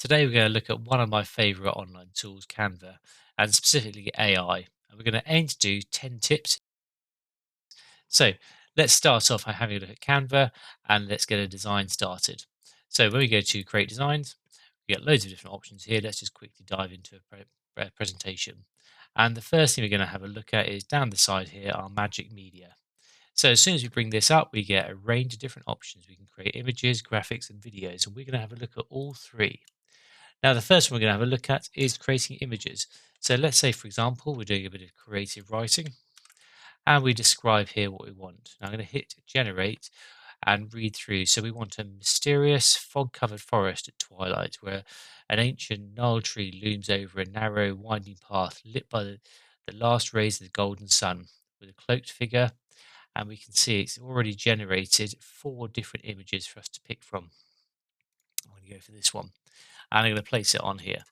Today we're going to look at one of my favorite online tools, Canva, and specifically AI. And we're going to aim to do 10 tips. So let's start off by having a look at Canva and let's get a design started. So when we go to create designs, we get loads of different options here. Let's just quickly dive into a presentation. And the first thing we're going to have a look at is down the side here, our magic media. So as soon as we bring this up, we get a range of different options. We can create images, graphics, and videos, and we're going to have a look at all three. Now, the first one we're going to have a look at is creating images. So let's say, for example, we're doing a bit of creative writing and we describe here what we want. Now I'm going to hit generate and read through. So we want a mysterious fog-covered forest at twilight where an ancient gnarled tree looms over a narrow, winding path lit by the last rays of the golden sun with a cloaked figure. And we can see it's already generated 4 different images for us to pick from. I'm going to go for this one and I'm going to place it on here.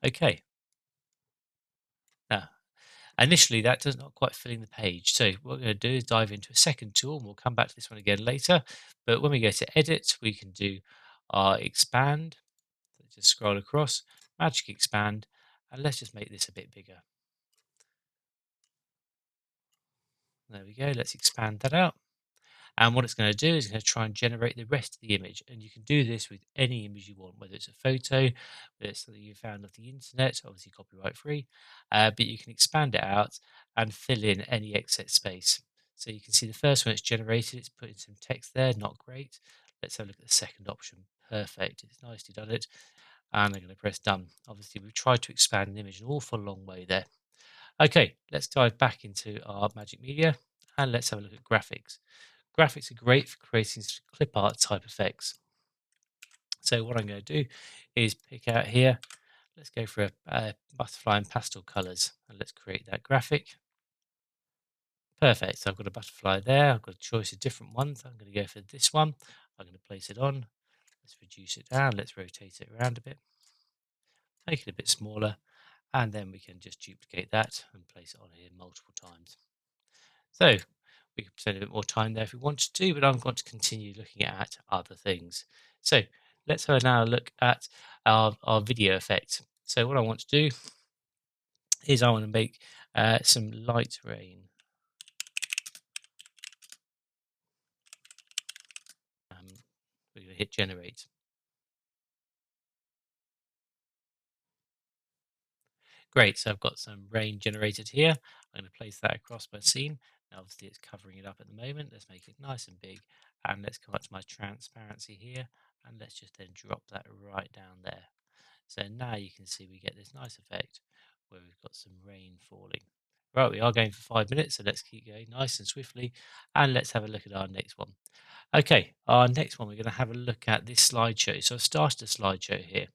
Okay. Now, initially, that does not quite fill in the page. So what we're going to do is dive into a second tool, and we'll come back to this one again later. But when we go to edit, we can do our expand. So just scroll across, magic expand, and let's just make this a bit bigger. There we go. Let's expand that out. And what it's going to do is going to try and generate the rest of the image. And you can do this with any image you want, whether it's a photo, whether it's something you found off the internet, obviously copyright free, but you can expand it out and fill in any excess space. So you can see the first one it's generated, it's putting some text there, not great. Let's have a look at the second option. Perfect, it's nicely done it. And I'm going to press done. Obviously, we've tried to expand an image an awful long way there. Okay, let's dive back into our Magic Media and let's have a look at graphics. Graphics are great for creating clip art type effects. So what I'm going to do is pick out here, let's go for a butterfly and pastel colors and let's create that graphic. Perfect, so I've got a butterfly there, I've got a choice of different ones. I'm going to go for this one, I'm going to place it on, let's reduce it down, let's rotate it around a bit, make it a bit smaller, and then we can just duplicate that and place it on here multiple times. So we could spend a bit more time there if we wanted to, but I'm going to continue looking at other things. So let's have now a look at our video effect. So what I want to do is I want to make some light rain. We're going to hit generate. Great, so I've got some rain generated here. I'm going to place that across my scene. Now obviously it's covering it up at the moment. Let's make it nice and big. And let's come up to my transparency here. And let's just then drop that right down there. So now you can see we get this nice effect where we've got some rain falling. Right, we are going for 5 minutes, so let's keep going nice and swiftly. And let's have a look at our next one. Okay, our next one, we're going to have a look at this slideshow. So I've started a slideshow here.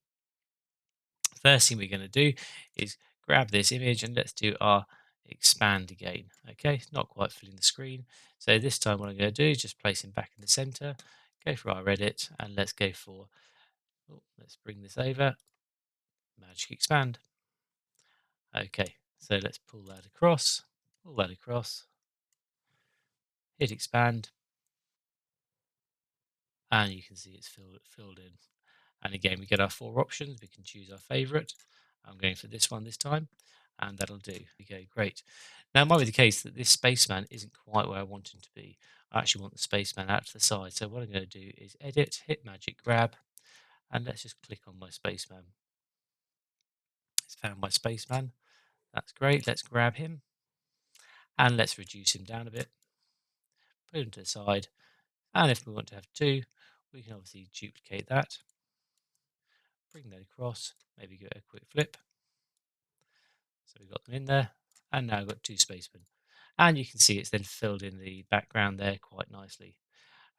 First thing we're going to do is grab this image and let's do our expand again. Okay, it's not quite filling the screen. So this time what I'm going to do is just place him back in the center, go for our edit, and let's go for, let's bring this over, magic expand. Okay, so let's pull that across, hit expand, and you can see it's filled in. And again, we get our 4 options. We can choose our favorite. I'm going for this one this time, and that'll do. Okay, great. Now, it might be the case that this spaceman isn't quite where I want him to be. I actually want the spaceman out to the side. So what I'm going to do is edit, hit magic grab, and let's just click on my spaceman. It's found my spaceman. That's great. Let's grab him, and let's reduce him down a bit. Put him to the side, and if we want to have 2, we can obviously duplicate that. Bring that across, maybe give it a quick flip. So we've got them in there, and now I've got 2 spacemen. And you can see it's then filled in the background there quite nicely.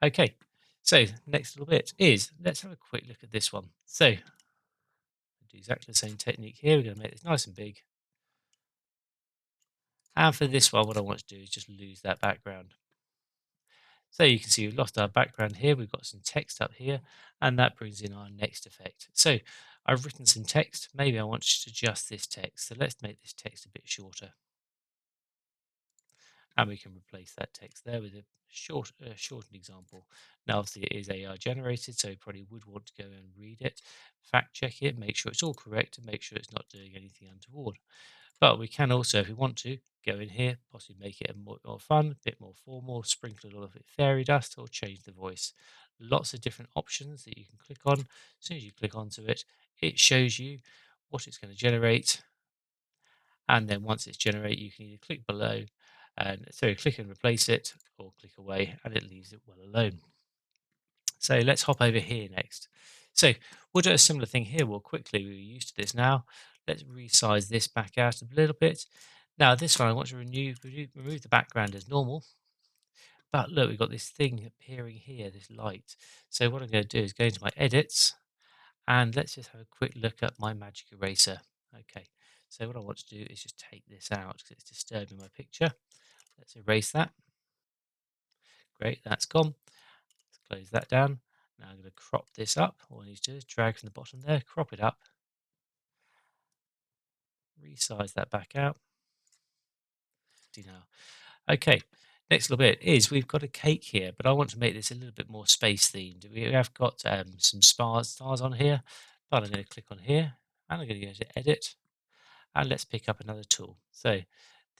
Okay, so next little bit is, let's have a quick look at this one. So, do exactly the same technique here. We're going to make this nice and big. And for this one, what I want to do is just lose that background. So you can see we've lost our background here. We've got some text up here, and that brings in our next effect. So I've written some text. Maybe I want to adjust this text. So let's make this text a bit shorter. and we can replace that text there with a shortened example. Now, obviously, it is AI generated, so you probably would want to go and read it, fact check it, make sure it's all correct, and make sure it's not doing anything untoward. But we can also, if we want to, go in here, possibly make it a more fun, a bit more formal, sprinkle a little bit of fairy dust, or change the voice. Lots of different options that you can click on. As soon as you click onto it, it shows you what it's going to generate. And then once it's generated, you can either click below and so click and replace it, or click away and it leaves it well alone. So let's hop over here next. So we'll do a similar thing here. We'll quickly, we're used to this now. Let's resize this back out a little bit. Now this one, I want to remove the background as normal. But look, we've got this thing appearing here, this light. So what I'm going to do is go into my edits and let's just have a quick look at my magic eraser. Okay, so what I want to do is just take this out because it's disturbing my picture. Let's erase that. Great, that's gone. Let's close that down. Now I'm going to crop this up. All I need to do is drag from the bottom there, crop it up, resize that back out. See now. Okay, next little bit is we've got a cake here, but I want to make this a little bit more space themed. We have got some stars on here, but I'm going to click on here and I'm going to go to edit and let's pick up another tool. So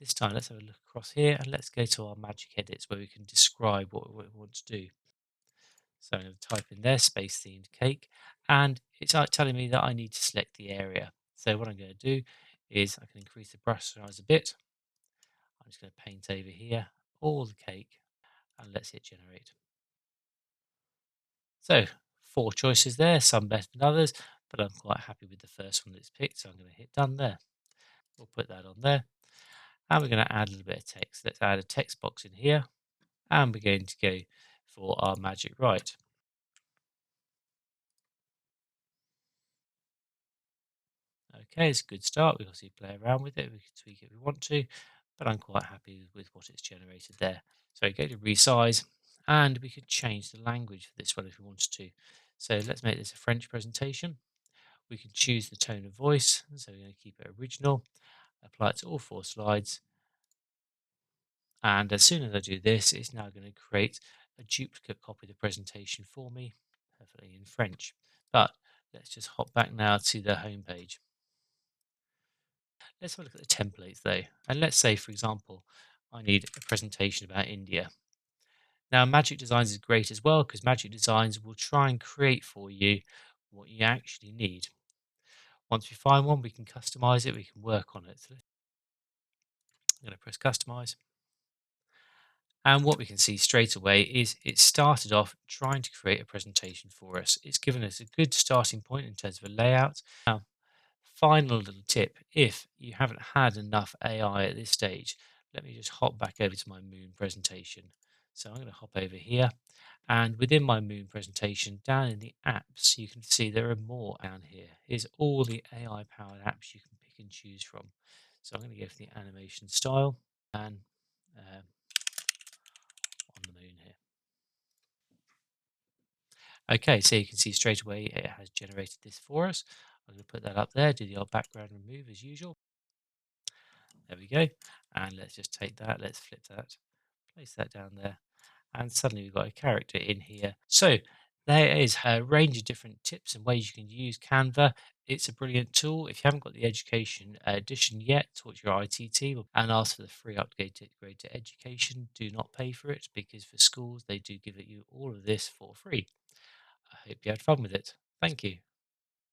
this time let's have a look across here and let's go to our magic edits where we can describe what we want to do. So I'm going to type in there space themed cake and it's telling me that I need to select the area. So what I'm going to do is I can increase the brush size a bit. I'm just going to paint over here all the cake and let's hit generate. So 4 choices there, some better than others, but I'm quite happy with the first one that's picked. So I'm going to hit done there. We'll put that on there. And we're going to add a little bit of text. Let's add a text box in here. And we're going to go for our magic right. Okay, it's a good start. We can obviously play around with it. We can tweak it if we want to, but I'm quite happy with what it's generated there. So go to resize, and we could change the language for this one if we wanted to. So let's make this a French presentation. We can choose the tone of voice. So we're going to keep it original, apply it to all 4 slides. And as soon as I do this, it's now going to create a duplicate copy of the presentation for me, perfectly in French. But let's just hop back now to the home page. Let's have a look at the templates though. And let's say, for example, I need a presentation about India. Now, Magic Designs is great as well because Magic Designs will try and create for you what you actually need. Once we find one, we can customize it, we can work on it. So I'm going to press customize. And what we can see straight away is it started off trying to create a presentation for us. It's given us a good starting point in terms of a layout. Now, final little tip, if you haven't had enough AI at this stage, let me just hop back over to my moon presentation. So I'm going to hop over here and within my moon presentation down in the apps, you can see there are more down here. Here's all the AI powered apps you can pick and choose from. So I'm going to go for the animation style and on the moon here. Okay, so you can see straight away it has generated this for us. I'm going to put that up there, do the old background remove as usual. There we go. And let's just take that, let's flip that, place that down there. And suddenly we've got a character in here. So there is a range of different tips and ways you can use Canva. It's a brilliant tool. If you haven't got the education edition yet, talk to your IT team and ask for the free upgrade to education. Do not pay for it because for schools, they do give you all of this for free. I hope you had fun with it. Thank you.